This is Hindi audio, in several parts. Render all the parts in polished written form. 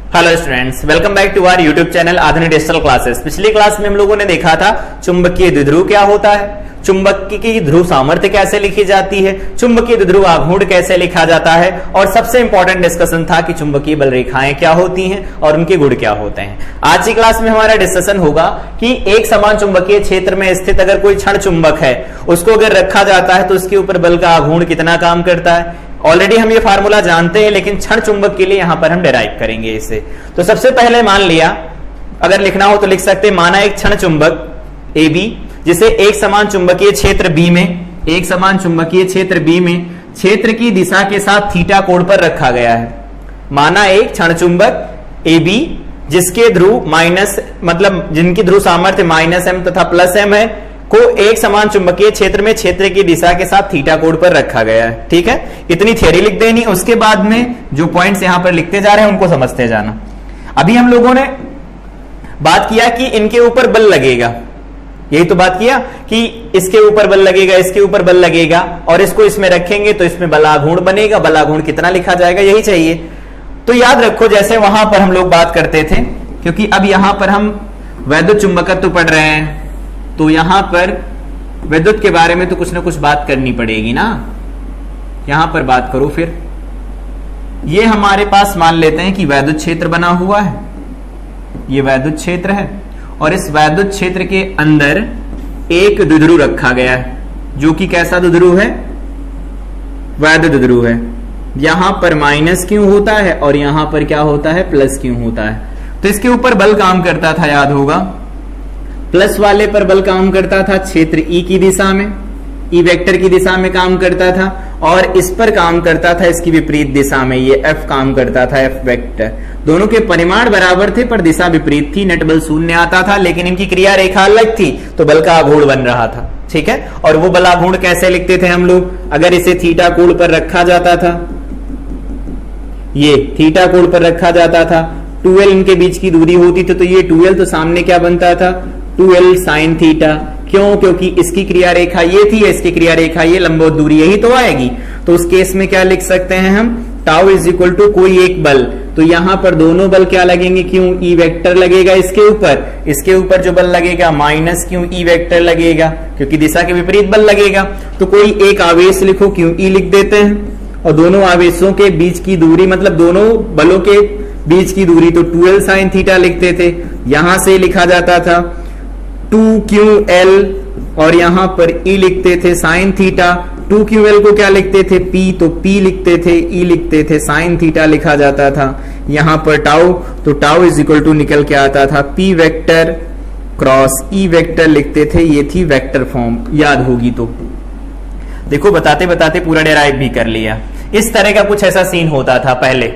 Hello students, welcome back to our YouTube channel Aadhunik digital classes. पिछली क्लास में हम लोगों ने देखा था चुंबकीय द्विध्रुव क्या होता है, चुंबक की ध्रुव सामर्थ्य कैसे लिखी जाती है, चुंबकीय द्विध्रुव आघूर्ण कैसे लिखा जाता है, और सबसे इंपॉर्टेंट डिस्कशन था कि चुंबकीय बल रेखाएं क्या होती हैं और उनके गुण क्या होते हैं। आज की क्लास में हमारा डिस्कशन होगा कि एक समान चुंबकीय क्षेत्र में स्थित अगर कोई क्षण चुंबक है, उसको अगर रखा जाता है तो उसके ऊपर बल का आघूर्ण कितना काम करता है। ऑलरेडी हम ये फार्मूला जानते हैं, लेकिन क्षण चुंबक के लिए यहां पर हम डिराइव करेंगे इसे। तो सबसे पहले मान लिया, अगर लिखना हो तो लिख सकते हैं, माना एक क्षण चुंबक ए बी जिसे एक समान चुंबकीय क्षेत्र बी में, एक समान चुंबकीय क्षेत्र बी में क्षेत्र की दिशा के साथ थीटा कोण पर रखा गया है। माना एक क्षण चुंबक ए बी जिसके ध्रुव माइनस, मतलब जिनकी ध्रुव सामर्थ्य -m तथा +m है, को एक समान चुंबकीय क्षेत्र में क्षेत्र की दिशा के साथ थीटा कोण पर रखा गया है। ठीक है, इतनी थ्योरी लिख देनी, उसके बाद में जो पॉइंट्स यहां पर लिखते जा रहे हैं उनको समझते जाना। अभी हम लोगों ने बात किया कि इनके ऊपर बल लगेगा, यही तो बात किया कि इसके ऊपर बल लगेगा, इसके ऊपर बल लगेगा, और इसको इसमें रखेंगे तो इसमें बलाघूर्ण बनेगा। बलाघूर्ण कितना लिखा जाएगा, यही चाहिए। तो याद रखो, जैसे वहां पर हम लोग बात करते थे, क्योंकि अब यहां पर हम वैद्युत चुंबकत्व पढ़ रहे हैं, तो यहां पर विद्युत के बारे में तो कुछ ना कुछ बात करनी पड़ेगी ना। यहां पर बात करो फिर। ये हमारे पास मान लेते हैं कि वैद्युत क्षेत्र बना हुआ है, ये वैद्युत क्षेत्र है, और इस वैद्युत क्षेत्र के अंदर एक द्विध्रुव रखा गया है, जो कि कैसा द्विध्रुव है, वैद्युत द्विध्रुव है। यहां पर माइनस क्यों होता है और यहां पर क्या होता है, प्लस क्यों होता है। तो इसके ऊपर बल काम करता था, याद होगा, प्लस वाले पर बल काम करता था क्षेत्र ई की दिशा में, ई वेक्टर की दिशा में काम करता था, और इस पर काम करता था इसकी विपरीत दिशा में, ये एफ काम करता था, एफ वेक्टर। दोनों के परिमाण बराबर थे पर दिशा विपरीत थी, नेट बल 0 आता था, लेकिन इनकी क्रिया रेखा अलग थी, तो बल का आघूर्ण बन रहा था। ठीक है, और वो बल आघूर्ण कैसे लिखते थे हम लोग, अगर इसे थीटा कोण पर रखा जाता था, ये थीटा कोण पर रखा जाता था, 2l इनके बीच की दूरी होती थी, तो ये 2l, तो सामने क्या बनता था, 2l sin थीटा। क्यों, क्योंकि इसकी क्रिया रेखा ये थी, इसकी क्रिया रेखा ये, लंबवत दूरी यही तो आएगी। तो उस केस में क्या लिख सकते हैं हम, टाउ इज इक्वल टू कोई एक बल, तो यहां पर दोनों बल क्या लगेंगे, क्यों ई वेक्टर लगेगा इसके ऊपर जो बल लगेगा माइनस क्यों ई वेक्टर लगेगा, क्योंकि दिशा के विपरीत बल लगेगा। तो कोई एक आवेश लिखो, क्यों ई लिख देते हैं, और दोनों आवेशों के बीच की दूरी, मतलब दोनों बलों के बीच की दूरी, तो 2l sin थीटा लिखते थे। यहां से लिखा जाता था 2ql, और यहां पर E लिखते थे sin थीटा। 2ql को क्या लिखते थे, P, तो P लिखते थे, E लिखते थे, sin थीटा लिखा जाता था। यहां पर टाउ, तो टाउ इज इक्वल टू निकल के आता था P vector cross E vector लिखते थे, ये थी वेक्टर फॉर्म, याद होगी। तो देखो, बताते बताते पूरा डेराइव भी कर लिया। इस तरह का कुछ ऐसा सीन होता था पहले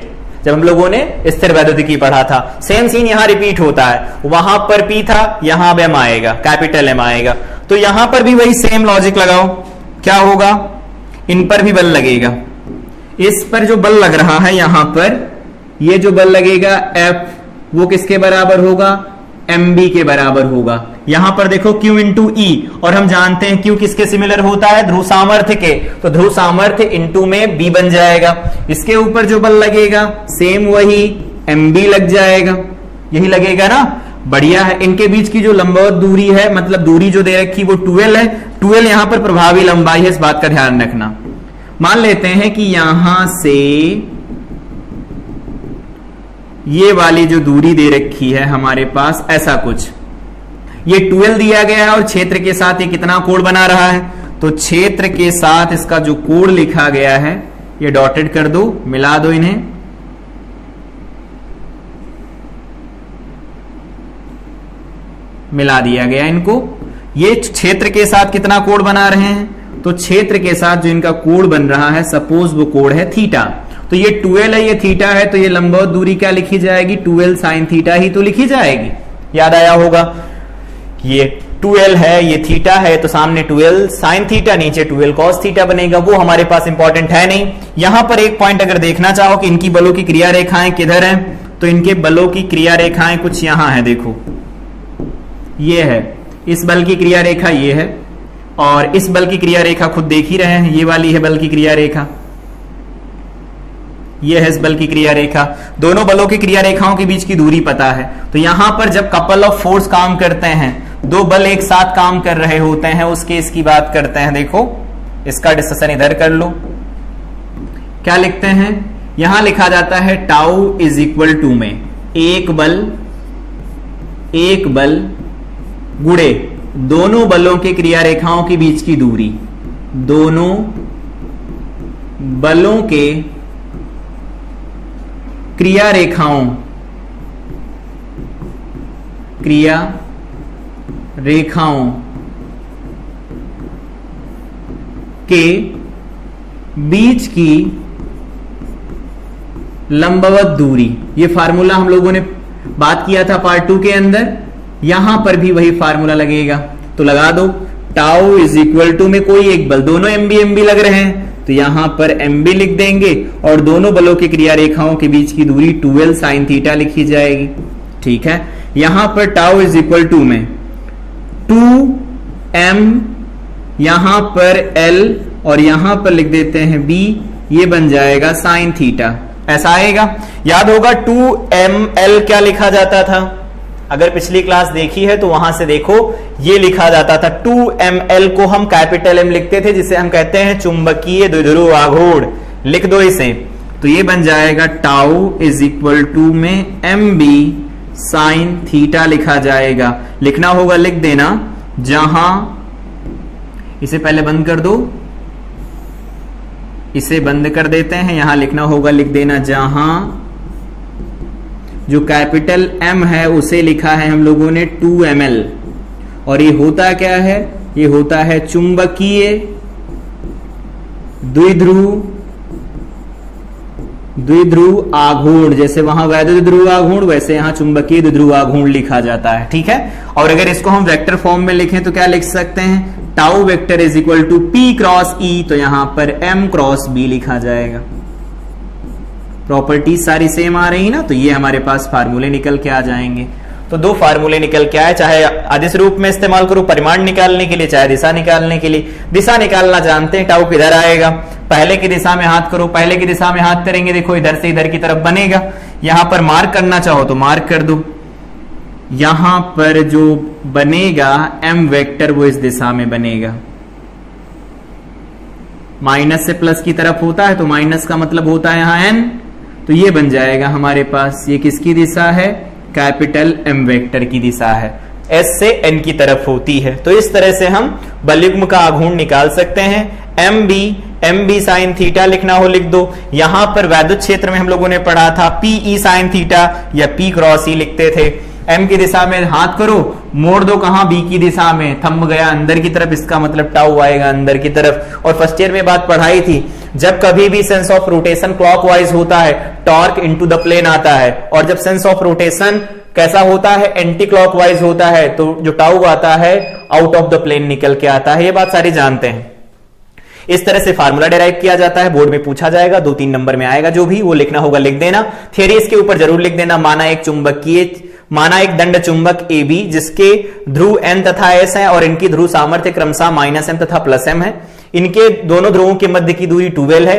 जब हम लोगों ने स्थिर वैद्युतिकी पढ़ा था। सेम सीन यहां रिपीट होता है, वहां पर P था, यहां M आएगा, कैपिटल M आएगा। तो यहां पर भी वही सेम लॉजिक लगाओ, क्या होगा, इन पर भी बल लगेगा। इस पर जो बल लग रहा है यहां पर, ये जो बल लगेगा F, वो किसके बराबर होगा, MB के बराबर होगा। यहां पर देखो Q इंटू E, और हम जानते हैं Q किसके सिमिलर होता है, ध्रुव सामर्थ्य के, तो ध्रुव सामर्थ्य इंटू में B बन जाएगा। इसके ऊपर जो बल लगेगा सेम वही MB लग जाएगा, यही लगेगा ना, बढ़िया है। इनके बीच की जो लंबवत दूरी है, मतलब दूरी जो दे रखी वो 2l है, 2l यहां पर प्रभावी लंबाई है, इस बात का ध्यान रखना। मान लेते हैं कि यहां से ये वाली जो दूरी दे रखी है हमारे पास, ऐसा कुछ, ये 2l दिया गया है, और क्षेत्र के साथ ये कितना कोण बना रहा है, तो क्षेत्र के साथ इसका जो कोण लिखा गया है, ये डॉटेड कर दो, मिला दो इन्हें, मिला दिया गया इनको। ये क्षेत्र के साथ कितना कोण बना रहे हैं, तो क्षेत्र के साथ जो इनका कोण बन रहा है, सपोज वो कोण है थीटा, तो ये 2l है, ये थीटा है, तो ये लंबवत दूरी क्या लिखी जाएगी, 2l sin थीटा ही तो लिखी जाएगी। याद आया होगा, ये 2l है, ये थीटा है, तो सामने 2l sin थीटा, नीचे 2l cos थीटा बनेगा। वो हमारे पास इंपॉर्टेंट है नहीं। यहां पर एक पॉइंट अगर देखना चाहो कि इनकी बलों की क्रिया रेखाएं किधर हैं, तो इनके बलों की क्रिया रेखाएं कुछ यहां है, देखो ये है, इस बल की क्रिया रेखा ये है, और इस बल की क्रिया रेखा खुद देख ही रहे हैं, ये वाली है बल की क्रिया रेखा, ये है इस बल की क्रिया रेखा। दोनों बलों की क्रिया रेखाओं के बीच की दूरी पता है, तो यहां पर जब कपल ऑफ फोर्स काम करते हैं, दो बल एक साथ काम कर रहे होते हैं, उस केस की बात करते हैं। देखो इसका डिस्कशन इधर कर लो। क्या लिखते हैं, यहां लिखा जाता है टाउ इज इक्वल टू में एक बल गुणे दोनों बलों के क्रिया रेखाओं के बीच की दूरी, दोनों बलों के क्रिया रेखाओं के बीच की लंबवत दूरी। ये फार्मूला हम लोगों ने बात किया था पार्ट 2 के अंदर, यहां पर भी वही फार्मूला लगेगा। तो लगा दो टाउ इज इक्वल टू में कोई एक बल, दोनों एमबी लग रहे हैं तो यहां पर एमबी लिख देंगे और दोनों बलों की क्रिया रेखाओं के बीच की दूरी 2l sin थीटा लिखी जाएगी। ठीक है, यहां पर टाउ इज इक्वल टू में 2m, यहां पर l और यहां पर लिख देते हैं b, ये बन जाएगा sin थीटा। ऐसा आएगा, याद होगा 2ml क्या लिखा जाता था, अगर पिछली क्लास देखी है तो वहां से देखो, ये लिखा जाता था 2ml को हम कैपिटल M लिखते थे, जिसे हम कहते हैं चुंबकीय द्विध्रुव आघूर्ण। लिख दो इसे, तो ये बन जाएगा टाउ इज इक्वल टू में mb sin थीटा लिखा जाएगा। लिखना होगा, लिख देना, जहां इसे पहले बंद कर दो, इसे बंद कर देते हैं, यहां लिखना होगा, लिख देना, जहां जो कैपिटल M है उसे लिखा है हम लोगों ने 2ml, और ये होता क्या है, ये होता है चुंबकीय द्विध्रुव आघूर्ण। जैसे वहां वैद्युत ध्रुव आघूर्ण, वैसे यहां चुंबकीय द्विध्रुव आघूर्ण लिखा जाता है। ठीक है, और अगर इसको हम वेक्टर फॉर्म में लिखें तो क्या लिख सकते हैं, tau vector is equal to P cross E, तो यहां पर M क्रॉस B लिखा जाएगा। प्रॉपर्टी सारी सेम आ रही ना, तो ये हमारे पास फार्मूले निकल के आ जाएंगे। तो दो फार्मूले निकल के आए, चाहे अदिश रूप में इस्तेमाल करो परिमाण निकालने के लिए, चाहे दिशा निकालने के लिए। दिशा निकालना जानते हैं, टाउ किधर आएगा, पहले की दिशा में हाथ करो, पहले की दिशा में हाथ करेंगे, देखो इधर से इधर की तरफ बनेगा। यहां पर मार्क करना चाहो तो मार्क कर दो, यहां पर जो बनेगा M वेक्टर वो इस दिशा में बनेगा। माइनस से प्लस की तरफ होता है तो माइनस का मतलब होता है यहां n, तो ये बन जाएगा हमारे पास, ये किसकी दिशा है, कैपिटल M वेक्टर की दिशा है, S से N की तरफ होती है। तो इस तरह से हम बलयुग्म का आघूर्ण निकाल सकते हैं। MB sin थीटा लिखना हो लिख दो। यहां पर वैद्युत क्षेत्र में हम लोगों ने पढ़ा था PE sin थीटा या P क्रॉस E लिखते थे। M की दिशा में हाथ करो, मोड़ दो कहां, B की दिशा में, थंब गया अंदर की तरफ, इसका मतलब टाउ आएगा अंदर की तरफ। और फर्स्ट ईयर में बात पढ़ाई थी, जब कभी भी सेंस ऑफ रोटेशन क्लॉकवाइज होता है टॉर्क इनटू द प्लेन आता है, और जब सेंस ऑफ रोटेशन कैसा होता है, एंटी क्लॉकवाइज होता है, तो जो टाउ आता है आउट ऑफ द प्लेन निकल के आता है। ये बात सारी जानते हैं। इस तरह से फार्मूला डिराइव किया जाता है, बोर्ड में पूछा जाएगा, 2-3 नंबर में आएगा, जो भी वो लिखना होगा लिख देना। थियरी इसके ऊपर जरूर लिख देना। माना एक दंड चुंबक AB जिसके ध्रुव N तथा S है और इनकी ध्रुव सामर्थ्य क्रमशः -M तथा +M है। इनके दोनों ध्रुवों के मध्य की दूरी 2l है।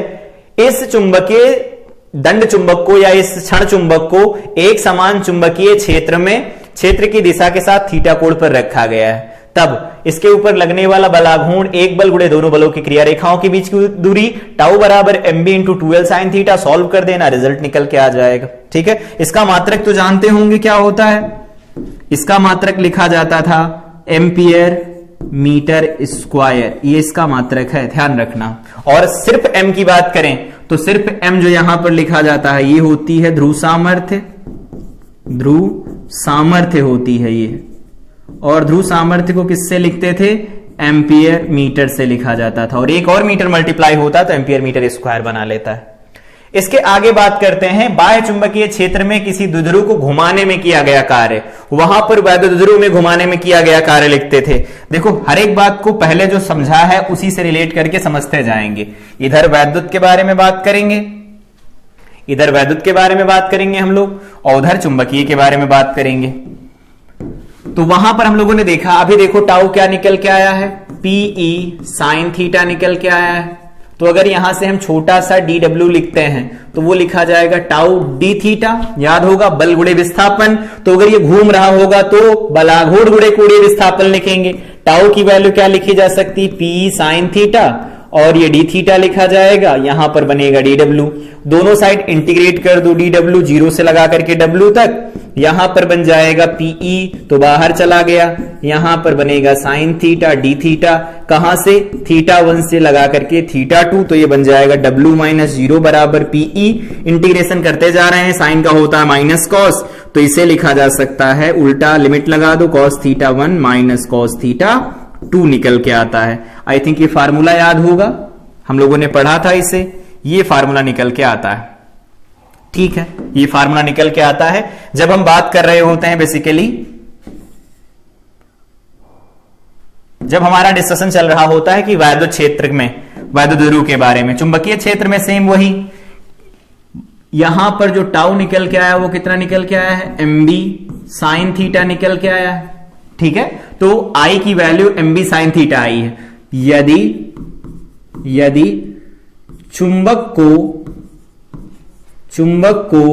इस चुंबकीय दंड चुंबक को या इस क्षण चुंबक को एक समान चुंबकीय क्षेत्र में क्षेत्र की दिशा के साथ थीटा कोण पर रखा गया है। तब इसके ऊपर लगने वाला बलाघूर्ण एक बल गुणे दोनों बलों की क्रिया रेखाओं के बीच की दूरी टाउ बराबर MB into 2l sin theta. Solve कर देना, रिजल्ट निकल के आ जाएगा। ठीक है, इसका मात्रक तो जानते होंगे क्या होता है, इसका मात्रक लिखा जाता था एम्पियर मीटर स्क्वायर, ये इसका मात्रक है, ध्यान रखना। और सिर्फ M की बात करें तो सिर्फ M जो यहां पर लिखा जाता है ये होती है ध्रुव सामर्थ्य होती है ये, और ध्रुव सामर्थ्य को किससे लिखते थे, एम्पियर मीटर से लिखा जाता था, और एक और मीटर मल्टीप्लाई होता तो एम्पियर मीटर स्क्वायर बना लेता है। इसके आगे बात करते हैं बाह्य चुंबकीय क्षेत्र में किसी द्विध्रुव को घुमाने में किया गया कार्य, वहां पर वैद्युत द्विध्रुव में घुमाने में किया गया कार्य लिखते थे। देखो हर एक बात को पहले जो समझा है उसी से रिलेट करके समझते जाएंगे। इधर वैद्युत के बारे में बात करेंगे, इधर वैद्युत के बारे में बात करेंगे हम लोग, और उधर चुंबकीय के बारे में बात करेंगे। तो वहां पर हम लोगों ने देखा, अभी देखो टाउ क्या निकल के आया है, PE sin थीटा निकल के आया है। तो अगर यहां से हम छोटा सा dw लिखते हैं तो वो लिखा जाएगा टाउ डी थीटा। याद होगा बल गुणे विस्थापन, तो अगर ये घूम रहा होगा तो बलाघूर्ण गुणे कोणीय विस्थापन लिखेंगे। टाउ की वैल्यू क्या लिखी जा सकती, पी साइन थीटा, और ये डी थीटा लिखा जाएगा, यहां पर बनेगा dw। दोनों साइड इंटीग्रेट कर दो, dw 0 से लगा करके w तक, यहां पर बन जाएगा pe, तो बाहर चला गया, यहां पर बनेगा साइन थीटा डी थीटा, कहां से, थीटा 1 से लगा करके थीटा 2, तो ये बन जाएगा w माइनस 0 बराबर pe। इंटीग्रेशन करते जा रहे हैं, साइन का होता है माइनस कॉस, तो इसे लिखा जा सकता है उल्टा, लिमिट लगा दो, cos theta 1 minus cos theta 2 निकल के आता है। आई थिंक ये फार्मूला याद होगा, हम लोगों ने पढ़ा था इसे, ये फार्मूला निकल के आता है। ठीक है, ये फार्मूला निकल के आता है जब हम बात कर रहे होते हैं बेसिकली, जब हमारा डिस्कशन चल रहा होता है कि वैद्युत क्षेत्र में, वैद्युत ध्रुव के बारे में। चुंबकीय क्षेत्र में सेम वही, यहां पर जो टाउ निकल के आया वो कितना निकल के आया है, mb साइन थीटा निकल के आया है। ठीक है, तो I की वैल्यू mb साइन थीटा आई है। यदि चुंबक को चुंबकीय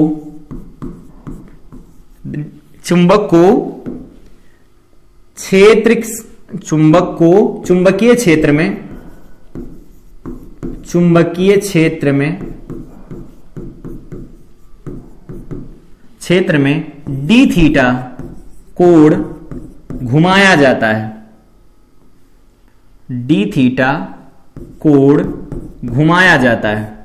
क्षेत्र में डी थीटा कोण घुमाया जाता है, डी थीटा कोण घुमाया जाता है,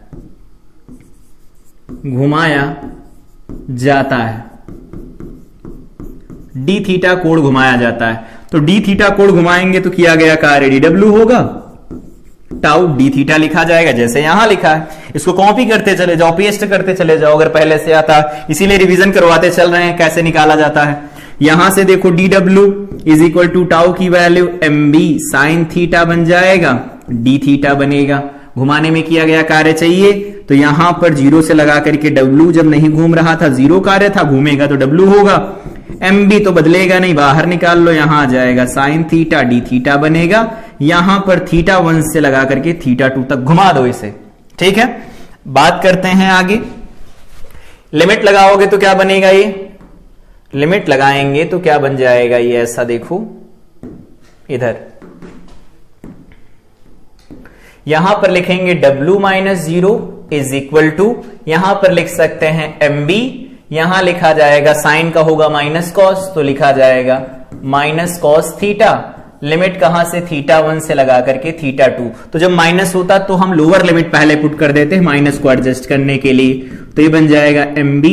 डी थीटा कोण घुमाया जाता है। तो डी थीटा कोण घुमाएंगे तो किया गया कार्य डीडब्ल्यू होगा, टाउ डी थीटा लिखा जाएगा जैसे यहां लिखा है। इसको कॉपी करते चले जाओ, पेस्ट करते चले जाओ अगर पहले से आता, इसीलिए रिवीजन करवाते चल रहे हैं कैसे निकाला जाता है। यहां से देखो dw is equal to tau की वैल्यू mb साइन थीटा बन जाएगा, डी थीटा बनेगा, घुमाने में किया गया कार्य चाहिए, तो यहां पर 0 से लगा करके w जब नहीं घूम रहा था, 0 कार्य था, घूमेगा तो w होगा, mb तो बदलेगा नहीं, बाहर निकाल लो, यहां आ जाएगा साइन थीटा डी थीटा बनेगा, यहां पर थीटा 1 से लगा करके थीटा 2 तक घुमा दो इसे। ठीक है, बात करते हैं आगे। लिमिट लगाओगे तो क्या बनेगा, ये लिमिट लगाएंगे तो क्या बन जाएगा, ये ऐसा देखो, इधर यहां पर लिखेंगे w minus 0 is equal to, यहां पर लिख सकते हैं mb, यहां लिखा जाएगा साइन का होगा माइनस कॉस, तो लिखा जाएगा माइनस कॉस थीटा, लिमिट कहां से, थीटा 1 से लगा करके थीटा 2। तो जब माइनस होता तो हम लोअर लिमिट पहले पुट कर देते हैं माइनस को एडजस्ट करने के लिए, तो ये बन जाएगा mb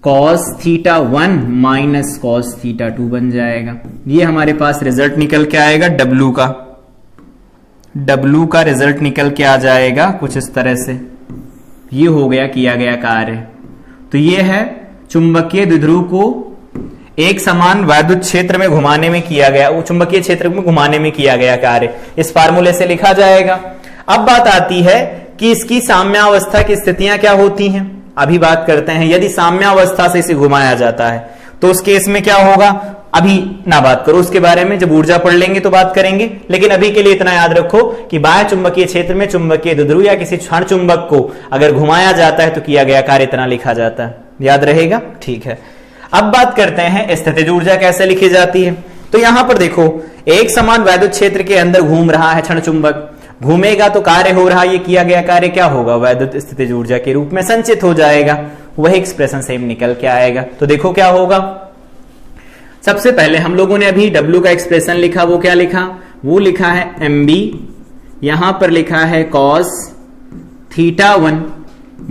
cos theta 1 minus cos theta 2 बन जाएगा। ये हमारे पास रिजल्ट निकल के आएगा w का रिजल्ट निकल के आ जाएगा कुछ इस तरह से। ये हो गया किया गया कार्य। तो ये है चुंबकीय द्विध्रुव को एक समान वैद्युत क्षेत्र में घुमाने में किया गया, वो चुंबकीय क्षेत्र में घुमाने में किया गया कार्य, इस फार्मूले से लिखा जाएगा। अब बात आती है कि इसकी साम्यावस्था की स्थितियां क्या होती हैं। अभी बात करते हैं, यदि साम्यावस्था से इसे घुमाया जाता है तो उस केस में क्या होगा, अभी ना बात करो उसके बारे में, जब ऊर्जा पढ़ लेंगे तो बात करेंगे, लेकिन अभी के लिए इतना याद रखो कि बाह्य चुंबकीय क्षेत्र में चुंबकीय द्विध्रुव या किसी क्षण चुंबक को अगर घुमाया जाता है तो किया गया कार्य इतना लिखा जाता है, याद रहेगा। ठीक है, अब बात करते हैं स्थितिज ऊर्जा कैसे लिखी जाती है। तो यहां पर देखो, एक समान वैद्युत क्षेत्र के अंदर घूम रहा है क्षण चुंबक, घूमेगा तो कार्य हो रहा है, ये किया गया कार्य क्या होगा, वैद्युत स्थितिज ऊर्जा के रूप में संचित हो जाएगा, वही एक्सप्रेशन सेम निकल के आएगा। तो देखो क्या होगा, सबसे पहले हम लोगों ने अभी W का एक्सप्रेशन लिखा, वो क्या लिखा, वो लिखा है mb, यहां पर लिखा है cos theta 1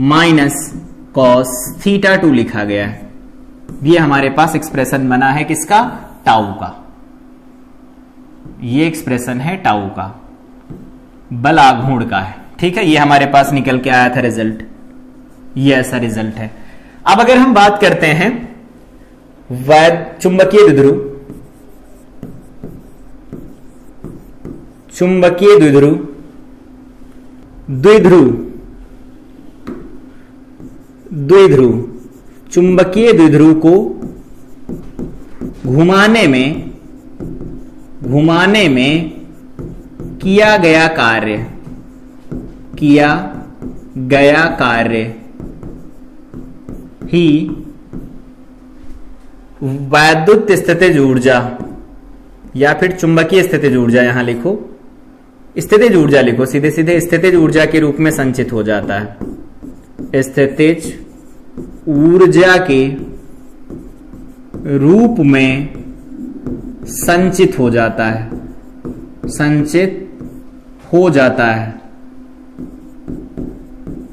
minus cos theta 2 लिखा गया है। ये हमारे पास एक्सप्रेशन बना है किसका, टाउ का, ये एक्सप्रेशन है टाउ का, बल आघूर्ण का है। ठीक है, ये हमारे पास निकल के आया था रिजल्ट, ये ऐसा रिजल्ट है। अब अगर हम बात करते हैं चुंबकीय द्विध्रुव, चुंबकीय द्विध्रुव द्विध्रुव द्विध्रुव चुंबकीय द्विध्रुव को घुमाने में किया गया कार्य, किया गया कार्य ही वैद्युत स्थितिज ऊर्जा या फिर चुंबकीय स्थितिज ऊर्जा, यहां लिखो स्थितिज ऊर्जा, लिखो सीधे सीधे स्थितिज ऊर्जा के रूप में संचित हो जाता है। स्थितिज ऊर्जा के रूप में संचित हो जाता है, संचित हो जाता है,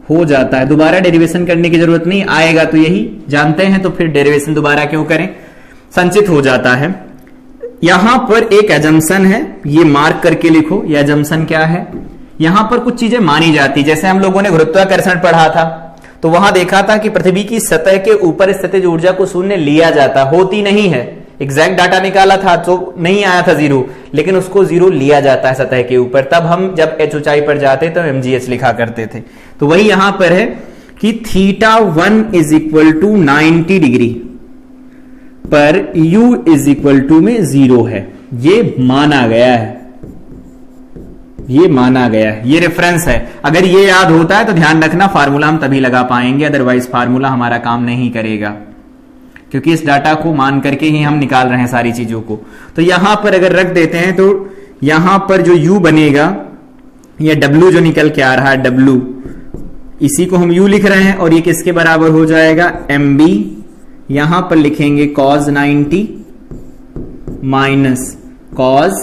हो जाता है। दोबारा डेरिवेशन करने की जरूरत नहीं, आएगा तो यही जानते हैं, तो फिर डेरिवेशन दोबारा क्यों करें। संचित हो जाता है। यहां पर एक एजम्पशन है, ये मार्क करके लिखो। ये एजम्पशन क्या है, यहां पर कुछ चीजें मानी जाती, जैसे हम लोगों ने गुरुत्वाकर्षण पढ़ा था तो वहां देखा था कि पृथ्वी की सतह के ऊपर स्थितिज ऊर्जा को शून्य लिया जाता, होती नहीं है। एग्जैक्ट डाटा निकाला था तो नहीं आया था जीरो, लेकिन उसको जीरो लिया जाता है सतह के ऊपर। तब हम जब h ऊंचाई पर जाते तो mgh लिखा करते थे। तो वही यहां पर है कि θ1 इज इक्वल टू 90 डिग्री पर u इज इक्वल टू में 0 है। ये माना गया है, ये माना गया है, ये रेफरेंस है। अगर ये याद होता है तो ध्यान रखना, फार्मूला हम तभी लगा पाएंगे, अदरवाइज फार्मूला हमारा काम नहीं करेगा, क्योंकि इस डाटा को मान करके ही हम निकाल रहे हैं सारी चीजों को। तो यहां पर अगर रख देते हैं तो यहां पर जो u बनेगा, या w जो निकल के आ रहा है w, इसी को हम u लिख रहे हैं, और ये किसके बराबर हो जाएगा mb, यहां पर लिखेंगे cos 90 माइनस cos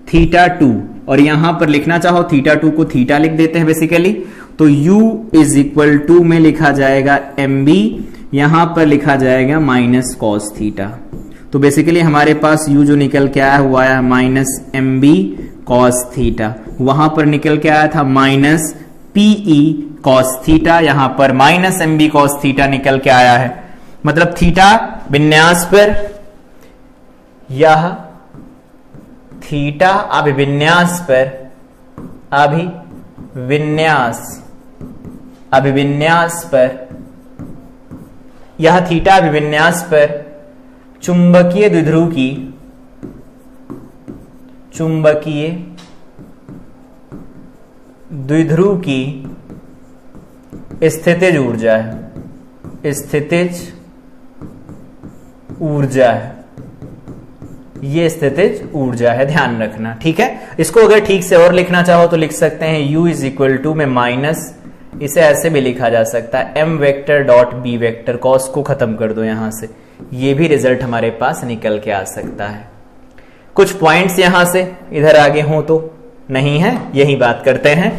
θ2, और यहां पर लिखना चाहो θ2 को थीटा लिख देते हैं बेसिकली। तो u इज इक्वल टू में लिखा जाएगा mb, यहां पर लिखा जाएगा माइनस कॉस थीटा। तो बेसिकली हमारे पास u जो निकल के आया हुआ है माइनस mb कॉस थीटा, वहां पर निकल के आया था माइनस pe कॉस थीटा, यहां पर माइनस mb कॉस थीटा निकल के आया है। मतलब थीटा विन्यास पर, यह थीटा अभिविन्यास पर, अभिविन्यास पर, यह थीटा अभिविन्यास पर चुंबकीय द्विध्रुव की स्थितिज ऊर्जा है, स्थितिज ऊर्जा है, ये स्थितिज ऊर्जा है, ध्यान रखना। ठीक है, इसको अगर ठीक से और लिखना चाहो तो लिख सकते हैं u इज इक्वल टू में माइनस, इसे ऐसे भी लिखा जा सकता है m vector dot b vector, cos को खत्म कर दो यहां से, ये भी रिजल्ट हमारे पास निकल के आ सकता है। कुछ पॉइंट्स यहां से इधर आगे हो तो नहीं है, यही बात करते हैं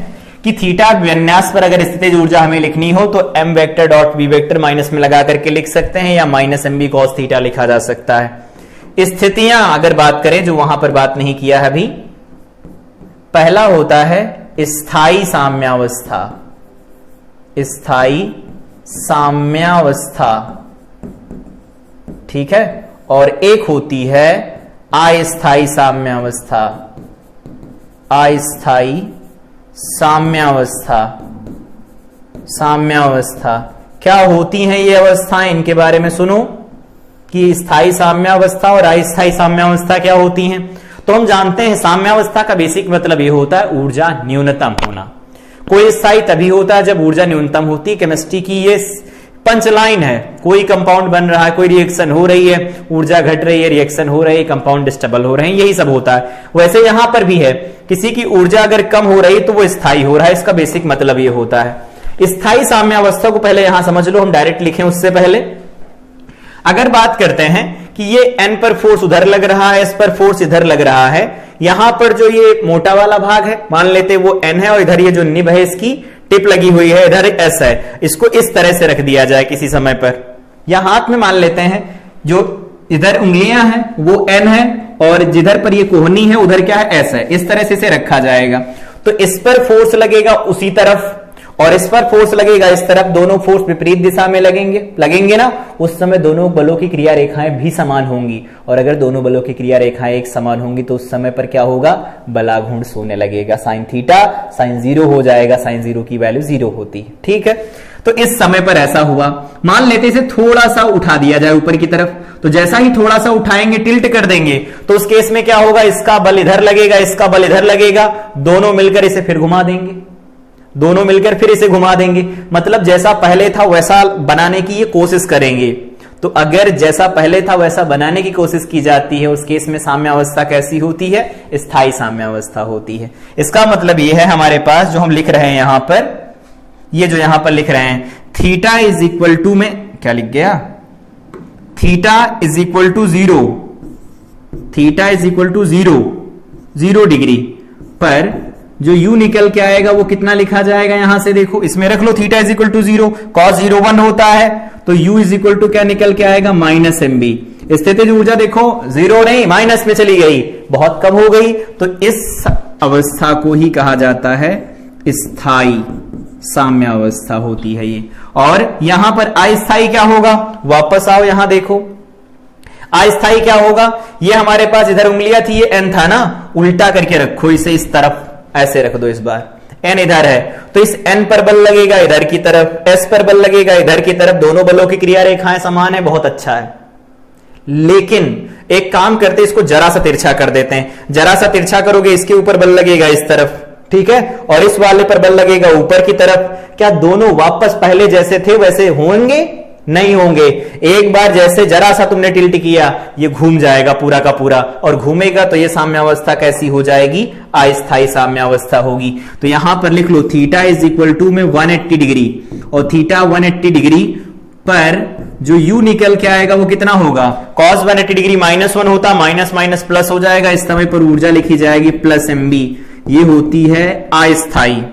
कि थीटा विन्यास पर अगर स्थितिज ऊर्जा हमें लिखनी हो तो m vector dot b vector minus में लगा करके लिख सकते हैं, या माइनस mb कॉस थीटा लिखा जा सकता है। स्थितियां अगर बात करें, जो वहां पर बात नहीं किया है अभी, पहला होता है स्थायी साम्यावस्था, स्थायी साम्यावस्था, ठीक है, और एक होती है अस्थायी साम्यावस्था, अस्थायी साम्यावस्था। साम्यावस्था क्या होती हैं ये अवस्थाएं, इनके बारे में सुनो कि स्थायी साम्यावस्था और अस्थायी साम्यावस्था क्या होती हैं। तो हम जानते हैं साम्यावस्था का बेसिक मतलब ये होता है ऊर्जा न्यूनतम होना। कोई स्थायी तभी होता है जब ऊर्जा न्यूनतम होती है। केमिस्ट्री की ये पंच लाइन है, कोई कंपाउंड बन रहा है, कोई रिएक्शन हो रही है, ऊर्जा घट रही है, रिएक्शन हो रही है, कंपाउंड डिस्टेबल हो रहे हैं, यही सब होता है। वैसे यहां पर भी है, किसी की ऊर्जा अगर कम हो रही है तो वो स्थायी हो रहा है, इसका बेसिक मतलब ये होता है। स्थायी साम्यावस्था को पहले यहां समझ लो, हम डायरेक्ट लिखें उससे पहले अगर बात करते हैं कि ये n पर फोर्स उधर लग रहा है, s पर फोर्स इधर लग रहा है, यहां पर जो ये मोटा वाला भाग है मान लेते वो n है, और इधर ये जो निब है इसकी टिप लगी हुई है, इधर s है, इसको इस तरह से रख दिया जाए किसी समय पर, या हाथ में मान लेते हैं जो इधर उंगलियां हैं वो n है, और जिधर पर ये कोहनी है उधर क्या है s है, इस तरह से इसे रखा जाएगा। तो इस पर फोर्स लगेगा उसी तरफ और इस पर फोर्स लगेगा इस तरफ, दोनों फोर्स विपरीत दिशा में लगेंगे ना, उस समय दोनों बलों की क्रिया रेखाएं भी समान होंगी, और अगर दोनों बलों की क्रिया रेखाएं एक समान होंगी तो उस समय पर क्या होगा, बलाघूर्ण शून्य लगेगा, साइन थीटा साइन 0 हो जाएगा, साइन 0 की वैल्यू 0 होती है। ठीक है, तो इस समय पर ऐसा हुआ, मान लेते इसे थोड़ा सा उठा दिया जाए ऊपर की तरफ, तो जैसा ही थोड़ा सा उठाएंगे, टिल्ट कर देंगे, तो उस केस में क्या होगा, इसका बल इधर लगेगा, इसका बल इधर लगेगा, दोनों मिलकर इसे फिर घुमा देंगे, दोनों मिलकर फिर इसे घुमा देंगे, मतलब जैसा पहले था वैसा बनाने की ये कोशिश करेंगे। तो अगर जैसा पहले था वैसा बनाने की कोशिश की जाती है, उस केस में साम्यावस्था कैसी होती है? स्थायी साम्यावस्था होती है। इसका मतलब ये है हमारे पास जो हम लिख रहे हैं यहां पर, ये जो यहां पर लिख रहे हैं थीटा इज इक्वल टू में क्या लिख गया? Theta is equal to 0, theta is equal to 0 degree पर जो u निकल के आएगा वो कितना लिखा जाएगा? यहां से देखो, इसमें रख लो theta is equal to 0, cos 0 1 होता है, तो u इज इक्वल टू क्या निकल के आएगा? Minus mb। स्थितिज ऊर्जा देखो 0 नहीं माइनस में चली गई, बहुत कम हो गई, तो इस अवस्था को ही कहा जाता है स्थायी साम्यावस्था होती है ये। और यहां पर अस्थायी क्या होगा? वापस आओ यहां देखो, अस्थायी क्या होगा? ये हमारे पास इधर उंगलियां थी, ये n था ना, उल्टा करके रखो इसे, इस तरफ ऐसे रख दो, इस बार n इधर है तो इस n पर बल लगेगा इधर की तरफ, s पर बल लगेगा इधर की तरफ, दोनों बलों की क्रिया रेखाएं समान है, बहुत अच्छा है। लेकिन एक काम करते, इसको जरा सा तिरछा कर देते हैं, जरा सा तिरछा करोगे इसके ऊपर बल लगेगा इस तरफ, ठीक है, और इस वाले पर बल लगेगा ऊपर की तरफ। क्या दोनों वापस पहले जैसे थे वैसे होंगे? नहीं होंगे। एक बार जैसे जरा सा तुमने टिल्ट किया, ये घूम जाएगा पूरा का पूरा, और घूमेगा तो ये साम्यावस्था कैसी हो जाएगी? अस्थायी साम्यावस्था होगी। तो यहां पर लिख लो थीटा इज इक्वल टू में 180 डिग्री, और थीटा 180 डिग्री पर जो u निकल के आएगा वो कितना होगा? cos 180 डिग्री -1 होता, माइनस माइनस प्लस हो जाएगा, इस समय पर ऊर्जा लिखी जाएगी प्लस mb। ये होती है अस्थायी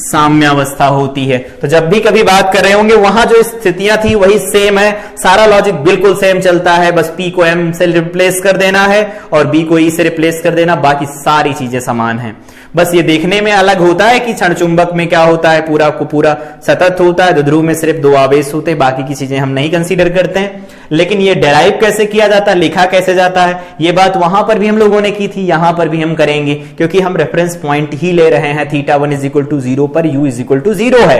साम्यावस्था होती है। तो जब भी कभी बात कर रहे होंगे वहां जो स्थितियां थी वही सेम है, सारा लॉजिक बिल्कुल सेम चलता है, बस p को m से रिप्लेस कर देना है और b को e से रिप्लेस कर देना, बाकी सारी चीजें समान हैं। बस ये देखने में अलग होता है कि क्षण चुंबक में क्या होता है, पूरा को पूरा सतत होता है, द्विध्रुव में सिर्फ 2 आवेश होते हैं, बाकी की चीजें हम नहीं कंसीडर करते हैं। लेकिन ये डेराइव कैसे किया जाता है, लिखा कैसे जाता है, ये बात वहां पर भी हम लोगों ने की थी, यहां पर भी हम करेंगे, क्योंकि हम रेफरेंस पॉइंट ही ले रहे हैं थीटा 1 इज इक्वल टू 0 पर u इज इक्वल टू 0 है,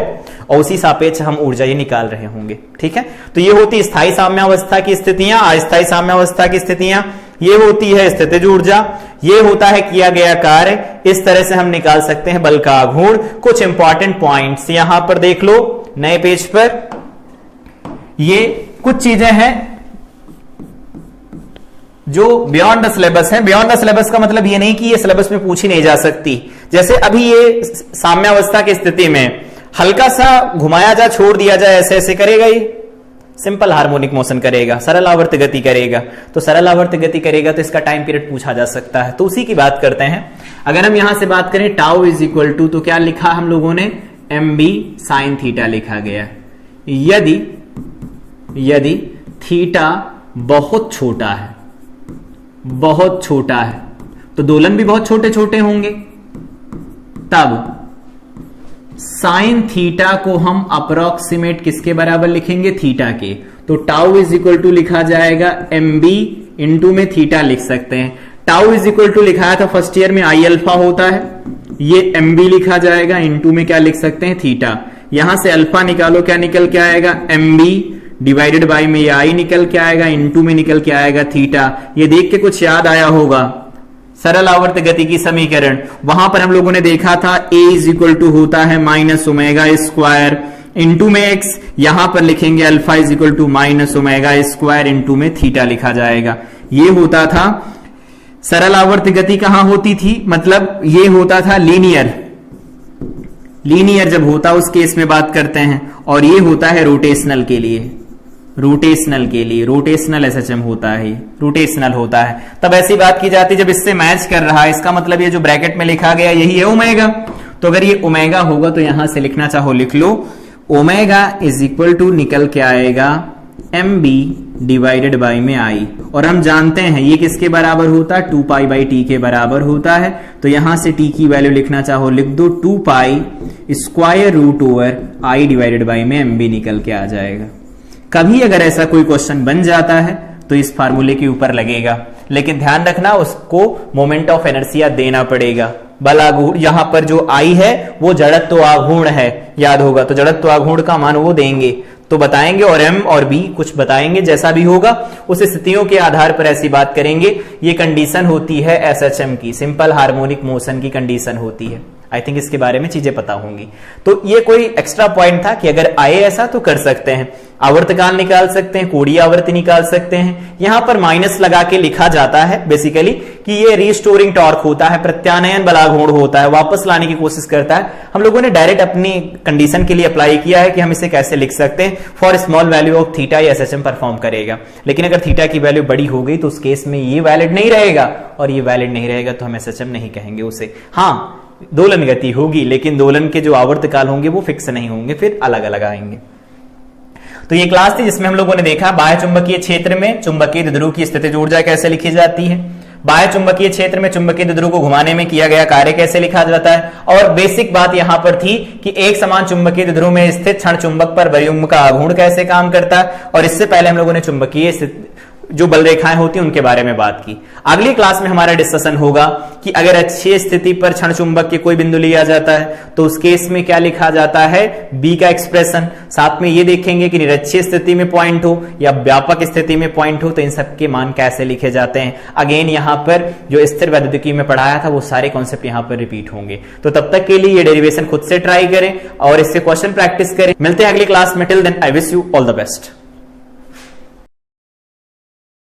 और उसी सापेक्ष हम ऊर्जा ये निकाल रहे होंगे। ठीक है, तो ये होती स्थायी साम्यावस्था की स्थितियां, अस्थायी साम्यावस्था की स्थितियां, ये होती है स्थितिज ऊर्जा, ये होता है किया गया कार्य। इस तरह से हम निकाल सकते हैं बल का आघूर्ण। कुछ इंपॉर्टेंट पॉइंट्स यहां पर देख लो नए पेज पर, ये कुछ चीजें हैं जो बियॉन्ड द सिलेबस है। बियॉन्ड द सिलेबस का मतलब ये नहीं कि ये सिलेबस में पूछी नहीं जा सकती। जैसे अभी ये साम्यावस्था की स्थिति में हल्का सा घुमाया जा, छोड़ दिया जाए, ऐसे ऐसे करेगा, ये सिंपल हार्मोनिक मोशन करेगा, सरल आवर्त गति करेगा। तो सरल आवर्त गति करेगा तो इसका टाइम पीरियड पूछा जा सकता है, तो उसी की बात करते हैं। अगर हम यहां से बात करें टाउ इज इक्वल टू, तो क्या लिखा हम लोगों ने? mb साइन थीटा लिखा गया। यदि थीटा बहुत छोटा है, बहुत छोटा है, तो दोलन भी बहुत छोटे छोटे होंगे, तब साइन थीटा को हम अप्रोक्सीमेट किसके बराबर लिखेंगे? थीटा के। तो टाउ इज इक्वल टू लिखा जाएगा mb इंटू में थीटा लिख सकते हैं। टाउ इज इक्वल टू लिखाया था फर्स्ट ईयर में आई अल्फा होता है, ये mb लिखा जाएगा, इंटू में क्या लिख सकते हैं? थीटा। यहां से अल्फा निकालो, क्या निकल के आएगा? mb डिवाइडेड बाई में ये आई निकल के आएगा, इंटू में निकल के आएगा थीटा। ये देख के कुछ याद आया होगा सरल आवर्त गति की समीकरण, वहां पर हम लोगों ने देखा था a इज इक्वल टू होता है माइनस ओमेगा स्क्वायर इंटू में x, यहां पर लिखेंगे alpha is equal to minus omega square into में थीटा लिखा जाएगा। ये होता था सरल आवर्त गति। कहां होती थी? मतलब ये होता था लीनियर, लीनियर जब होता उस केस में बात करते हैं, और ये होता है रोटेशनल के लिए, रोटेशनल के लिए, रोटेशनल एसएचएम होता है, रोटेशनल होता है। तब ऐसी बात की जाती जब इससे मैच कर रहा है, इसका मतलब ये जो ब्रैकेट में लिखा गया यही है ओमेगा। तो अगर ये ओमेगा होगा तो यहां से लिखना चाहो लिख लो, ओमेगा इज इक्वल टू निकल के आएगा mb डिवाइडेड बाई में आई, और हम जानते हैं ये किसके बराबर होता है? 2 पाई बाई टी के बराबर होता है। तो यहां से टी की वैल्यू लिखना चाहो लिख दो 2 pi square root over I divided by में mb निकल के आ जाएगा। कभी अगर ऐसा कोई क्वेश्चन बन जाता है तो इस फार्मूले के ऊपर लगेगा, लेकिन ध्यान रखना उसको मोमेंट ऑफ इनर्शिया देना पड़ेगा। बल आघूर्ण यहां पर जो आई है वो जड़त्व आघूर्ण है, याद होगा, तो जड़त्व आघूर्ण का मान वो देंगे। तो बताएंगे, और एम और बी कुछ बताएंगे, जैसा भी होगा उस स्थितियों के आधार पर ऐसी बात करेंगे। ये कंडीशन होती है एसएचएम की, सिंपल हार्मोनिक मोशन की कंडीशन होती है। आई थिंक इसके बारे में चीजें पता होंगी। तो ये कोई एक्स्ट्रा पॉइंट था कि अगर आए ऐसा तो कर सकते हैं, आवर्तकाल निकाल सकते हैं, कोणीय आवर्ती निकाल सकते हैं। यहां पर माइनस लगा के लिखा जाता है बेसिकली कि ये रिस्टोरिंग टॉर्क होता है, प्रत्यानयन बलाघूर्ण होता है, वापस लाने की कोशिश करता है। हम लोगों ने डायरेक्ट अपनी कंडीशन के लिए अप्लाई किया है कि हम इसे कैसे लिख सकते हैं, for small value of theta ये एसएचएम परफॉर्म करेगा। लेकिन अगर थीटा की वैल्यू बड़ी हो गई तो उस केस में ये वैलिड नहीं रहेगा, और ये वैलिड नहीं रहेगा तो हम एसएचएम नहीं कहेंगे उसे। हाँ, दोलन गति होगी, लेकिन दोलन के जो आवर्तकाल होंगे वो फिक्स नहीं होंगे, फिर अलग अलग आएंगे। तो ये क्लास थी जिसमें हम लोगों ने देखा बाह्य चुंबकीय क्षेत्र में चुंबकीय द्विध्रुव की स्थितिज ऊर्जा कैसे लिखी जाती है, बाह्य चुंबकीय क्षेत्र में चुंबकीय द्विध्रुव को घुमाने में किया गया कार्य कैसे लिखा जाता है, और बेसिक बात यहां पर थी कि एक समान चुंबकीय द्विध्रुव में स्थित क्षण चुंबक पर बलयुग्म का आघूर्ण कैसे काम करता है। और इससे पहले हम लोगों ने चुंबकीय जो बल रेखाएं होती हैं उनके बारे में बात की। अगली क्लास में हमारा डिस्कशन होगा कि अगर अच्छी स्थिति पर क्षण चुंबक के कोई बिंदु लिया जाता है तो उस केस में क्या लिखा जाता है, बी का एक्सप्रेशन। साथ में ये देखेंगे कि निरक्षीय स्थिति में पॉइंट हो या व्यापक स्थिति में पॉइंट हो तो इन सब के मान कैसे लिखे जाते हैं। अगेन यहाँ पर जो स्थिर वैद्युतिकी में पढ़ाया था वो सारे कॉन्सेप्ट यहाँ पर रिपीट होंगे। तो तब तक के लिए ये डेरिवेशन खुद से ट्राई करें और इससे क्वेश्चन प्रैक्टिस करें। मिलते हैं अगली क्लास में। Till then I wish you all the best.